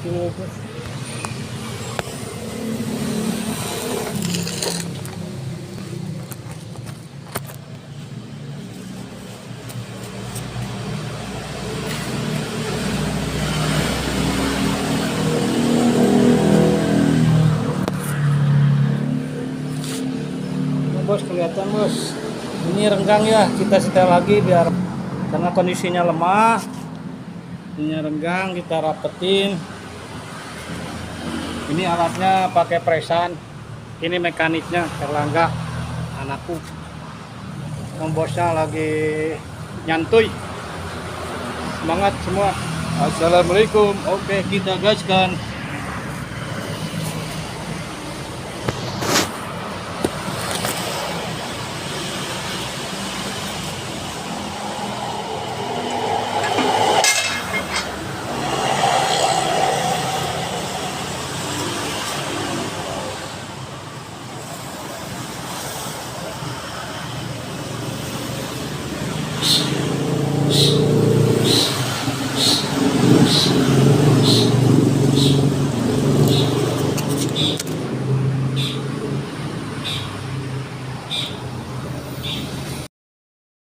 Ini bos. Bos, kelihatan bos, ini renggang ya, kita setel lagi biar karena kondisinya lemah. Ini renggang, kita rapetin. Ini alatnya pakai presan, ini mekaniknya Erlangga, anakku. Bosnya lagi nyantuy. Semangat semua. Assalamualaikum. Oke, kita gaskan.